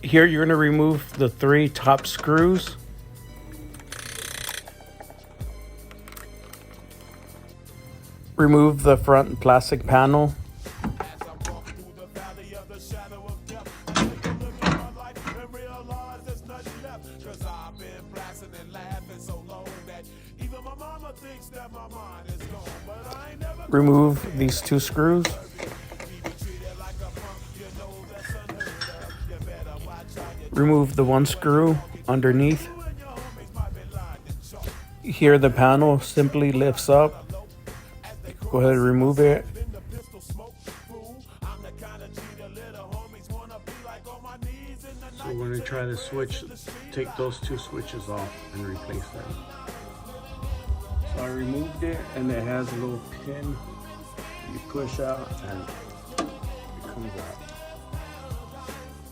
Here you're going to remove the 3 top screws. Remove the front plastic panel. Remove these 2 screws. Remove the 1 screw underneath. Here the panel simply lifts up. Go ahead and remove it. So we're going to try to take those 2 switches off and replace them. So I removed it, and it has a little pin you push out and it comes out.